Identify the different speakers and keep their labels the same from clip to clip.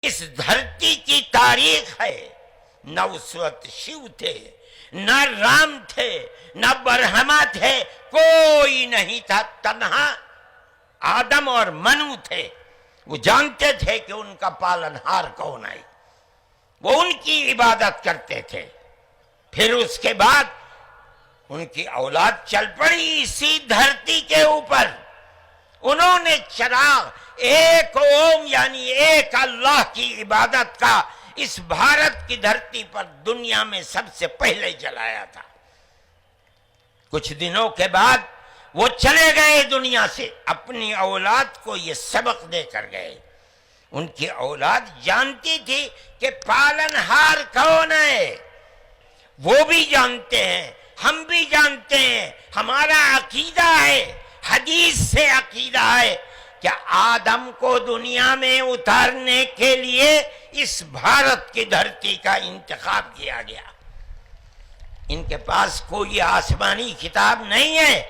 Speaker 1: اس دھرتی کی تاریخ ہے، نہ اس وقت شیو تھے، نہ رام تھے، نہ برہما تھے، کوئی نہیں تھا، تنہا آدم اور منو تھے۔ وہ جانتے تھے کہ ان کا پالنہار کون ہے، وہ ان کی عبادت کرتے تھے۔ پھر اس کے بعد ان کی اولاد چل پڑی اسی دھرتی کے اوپر، انہوں نے چراغ ایک اوم یعنی ایک اللہ کی عبادت کا اس بھارت کی دھرتی پر دنیا میں سب سے پہلے جلایا تھا۔ کچھ دنوں کے بعد وہ چلے گئے دنیا سے، اپنی اولاد کو یہ سبق دے کر گئے۔ ان کی اولاد جانتی تھی کہ پالنہار کون ہے، وہ بھی جانتے ہیں، ہم بھی جانتے ہیں، ہمارا عقیدہ ہے، حدیث سے عقیدہ ہے کہ آدم کو دنیا میں اتارنے کے لیے اس بھارت کی دھرتی کا انتخاب کیا گیا۔ ان کے پاس کوئی آسمانی کتاب نہیں ہے۔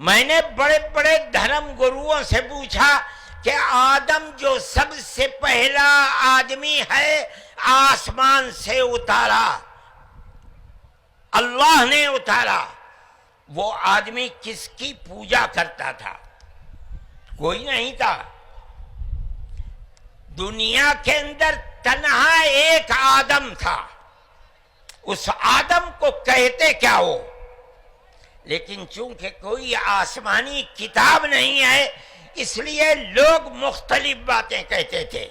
Speaker 1: میں نے بڑے بڑے دھرم گروؤں سے پوچھا کہ آدم جو سب سے پہلا آدمی ہے آسمان سے اتارا، اللہ نے اتارا، وہ آدمی کس کی پوجا کرتا تھا؟ کوئی نہیں تھا۔ دنیا کے اندر تنہا ایک آدم تھا، اس آدم کو کہتے کیا ہو؟ لیکن چونکہ کوئی آسمانی کتاب نہیں ہے اس لیے لوگ مختلف باتیں کہتے تھے،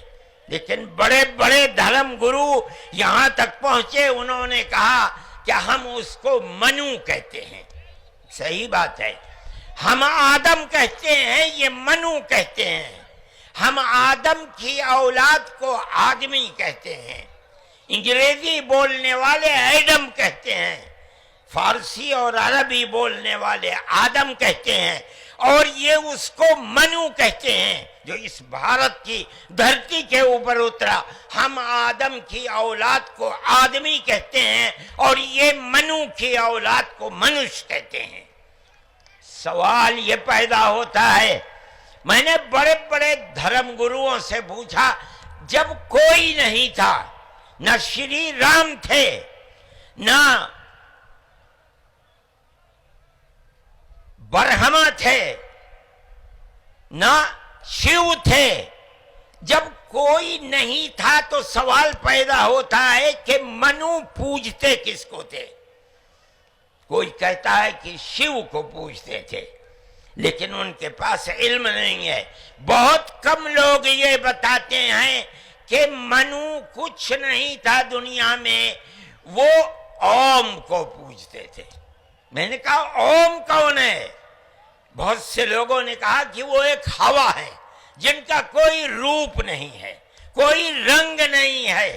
Speaker 1: لیکن بڑے بڑے دھرم گرو یہاں تک پہنچے، انہوں نے کہا کہ ہم اس کو منو کہتے ہیں۔ صحیح بات ہے، ہم آدم کہتے ہیں، یہ منو کہتے ہیں۔ ہم آدم کی اولاد کو آدمی کہتے ہیں، انگریزی بولنے والے ایڈم کہتے ہیں، فارسی اور عربی بولنے والے آدم کہتے ہیں، اور یہ اس کو منو کہتے ہیں جو اس بھارت کی دھرتی کے اوپر اترا۔ ہم آدم کی اولاد کو آدمی کہتے ہیں اور یہ منو کی اولاد کو منش کہتے ہیں۔ سوال یہ پیدا ہوتا ہے، میں نے بڑے بڑے دھرم گروؤں سے پوچھا، جب کوئی نہیں تھا، نہ شری رام تھے، نہ برہما تھے، نہ شیو تھے، جب کوئی نہیں تھا تو سوال پیدا ہوتا ہے کہ منو پوجتے کس کو تھے؟ کوئی کہتا ہے کہ شیو کو پوجتے تھے، لیکن ان کے پاس علم نہیں ہے۔ بہت کم لوگ یہ بتاتے ہیں کہ منو کچھ نہیں تھا دنیا میں، وہ اوم کو پوجتے تھے۔ میں نے کہا اوم کون ہے؟ بہت سے لوگوں نے کہا کہ وہ ایک ہوا ہے جن کا کوئی روپ نہیں ہے، کوئی رنگ نہیں ہے،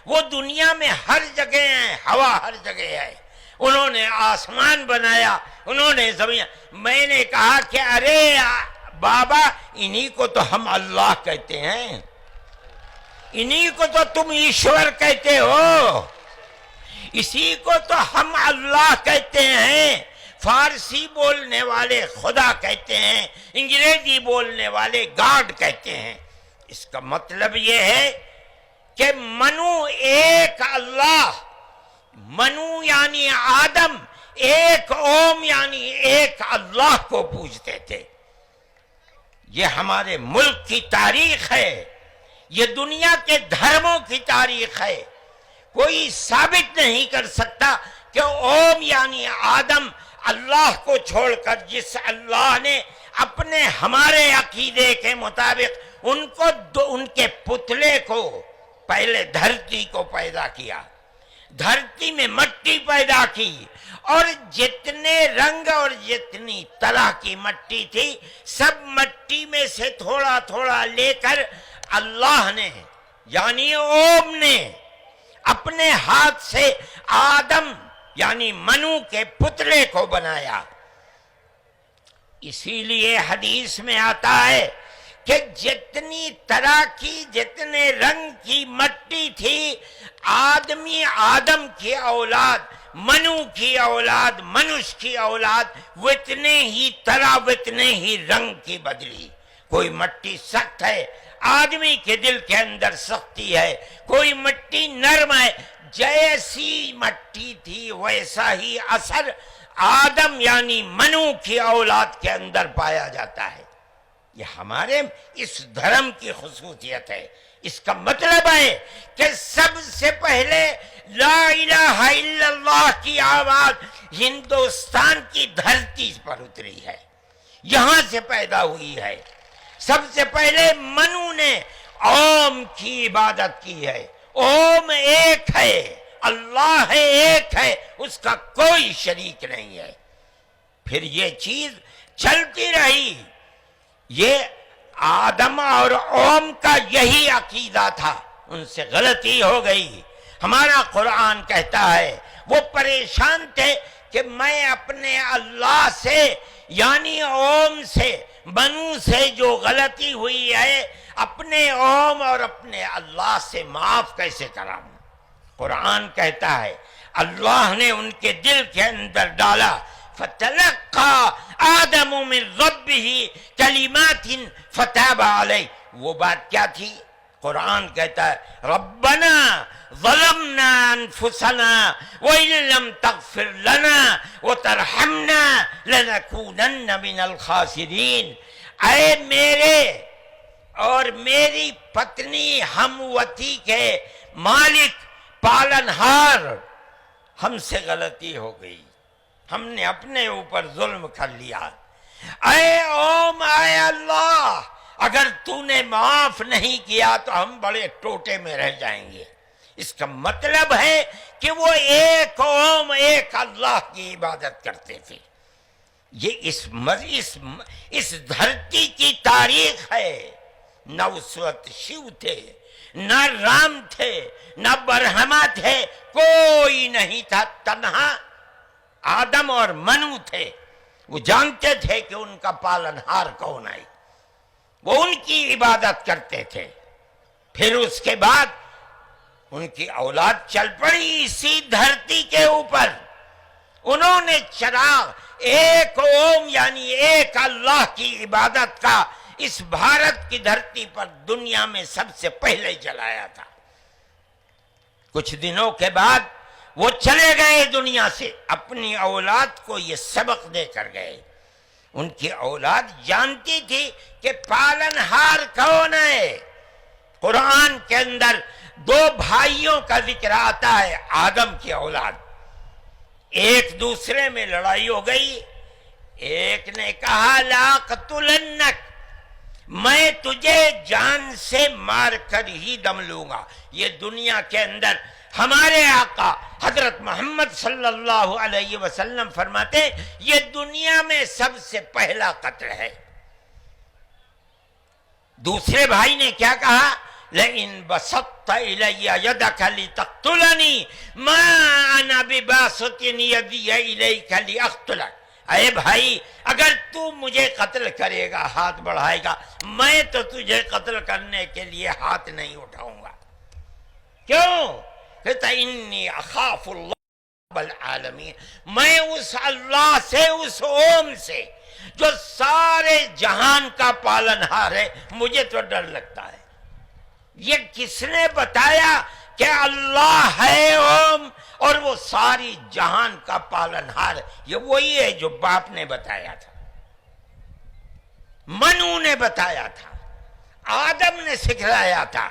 Speaker 1: وہ دنیا میں ہر جگہ ہیں، ہوا ہر جگہ ہے۔ انہوں نے آسمان بنایا، انہوں نے زمین۔ میں نے کہا کہ ارے بابا، انہی کو تو ہم اللہ کہتے ہیں، انہی کو تو تم ایشور کہتے ہو، اسی کو تو ہم اللہ کہتے ہیں۔ فارسی بولنے والے خدا کہتے ہیں، انگریزی بولنے والے گاڈ کہتے ہیں۔ اس کا مطلب یہ ہے کہ منو ایک اللہ، منو یعنی آدم، ایک اوم یعنی ایک اللہ کو پوجتے تھے۔ یہ ہمارے ملک کی تاریخ ہے، یہ دنیا کے دھرموں کی تاریخ ہے۔ کوئی ثابت نہیں کر سکتا کہ اوم یعنی آدم اللہ کو چھوڑ کر جس اللہ نے اپنے ہمارے عقیدے کے مطابق ان کے پتلے کو پہلے دھرتی کو پیدا کیا، دھرتی میں مٹی پیدا کی، اور جتنے رنگ اور جتنی طرح کی مٹی تھی سب مٹی میں سے تھوڑا تھوڑا لے کر اللہ نے یعنی اوم نے اپنے ہاتھ سے آدم یعنی منو کے پتلے کو بنایا۔ اسی لیے حدیث میں آتا ہے کہ جتنی طرح کی، جتنے رنگ کی مٹی تھی، آدم کی اولاد، منو کی اولاد، منش کی اولاد وتنے ہی طرح، وتنے ہی رنگ کی بدلی۔ کوئی مٹی سخت ہے، آدمی کے دل کے اندر سختی ہے، کوئی مٹی نرم ہے، جیسی مٹی تھی ویسا ہی اثر آدم یعنی منو کی اولاد کے اندر پایا جاتا ہے۔ یہ ہمارے اس دھرم کی خصوصیت ہے۔ اس کا مطلب ہے کہ سب سے پہلے لا الہ الا اللہ کی آواز ہندوستان کی دھرتی پر اتری ہے، یہاں سے پیدا ہوئی ہے۔ سب سے پہلے منو نے اوم کی عبادت کی ہے۔ اوم ایک ہے، اللہ ہے، ایک ہے، اس کا کوئی شریک نہیں ہے۔ پھر یہ چیز چلتی رہی۔ یہ آدم اور اوم کا یہی عقیدہ تھا، ان سے غلطی ہو گئی۔ ہمارا قرآن کہتا ہے وہ پریشان تھے کہ میں اپنے اللہ سے یعنی اوم سے، منو سے جو غلطی ہوئی ہے، اپنے اوم اور اپنے اللہ سے معاف کیسے کراؤں۔ قرآن کہتا ہے اللہ نے ان کے دل کے اندر ڈالا، فَتَلَقَّى آدَمُ مِن رَبِّهِ كَلِمَاتٍ فَتَابَ عَلَيْهِ۔ وہ بات کیا تھی؟ قرآن کہتا ہے ربنا ظلمنا انفسنا وَإِن لَّمْ تَغْفِرْ لَنَا وَتَرْحَمْنَا لَنَكُونَنَّ مِنَ الْخَاسِرِينَ۔ اے میرے اور میری پتنی ہموتی کے مالک، پالنہار، ہم سے غلطی ہو گئی، ہم نے اپنے اوپر ظلم کر لیا۔ اے اوم، اے اللہ، اگر تو نے معاف نہیں کیا تو ہم بڑے ٹوٹے میں رہ جائیں گے۔ اس کا مطلب ہے کہ وہ ایک اوم، ایک اللہ کی عبادت کرتے تھے۔ یہ اس دھرتی کی تاریخ ہے۔ نہ اس وقت شیو تھے، نہ رام تھے، نہ برہما تھے، کوئی نہیں تھا، تنہا آدم اور منو تھے۔ وہ جانتے تھے کہ ان کا پالنہار کون ہے، وہ ان کی عبادت کرتے تھے۔ پھر اس کے بعد ان کی اولاد چل پڑی اسی دھرتی کے اوپر، انہوں نے چراغ ایک اوم یعنی ایک اللہ کی عبادت کا اس بھارت کی دھرتی پر دنیا میں سب سے پہلے جلایا تھا۔ کچھ دنوں کے بعد وہ چلے گئے دنیا سے، اپنی اولاد کو یہ سبق دے کر گئے۔ ان کی اولاد جانتی تھی کہ پالنہار کون ہے۔ قرآن کے اندر دو بھائیوں کا ذکر آتا ہے، آدم کی اولاد، ایک دوسرے میں لڑائی ہو گئی۔ ایک نے کہا لا قتلنک، میں تجھے جان سے مار کر ہی دم لوں گا۔ یہ دنیا کے اندر ہمارے آقا حضرت محمد صلی اللہ علیہ وسلم فرماتے یہ دنیا میں سب سے پہلا قتل ہے۔ دوسرے بھائی نے کیا کہا؟ لئن بسطت الی یدک لتقتلنی ما انا بباسط یدی الیک لاقتلک۔ اے بھائی، اگر تو مجھے قتل کرے گا، ہاتھ بڑھائے گا، میں تو تجھے قتل کرنے کے لیے ہاتھ نہیں اٹھاؤں گا۔ کیوں؟ کہتا انی اخاف اللہ رب العالمین، میں اس اللہ سے، اس اوم سے جو سارے جہان کا پالنہار ہے، مجھے تو ڈر لگتا ہے۔ یہ کس نے بتایا کہ اللہ ہے اوم اور وہ ساری جہان کا پالنہار؟ یہ وہی ہے جو باپ نے بتایا تھا، منو نے بتایا تھا، آدم نے سکھلایا تھا۔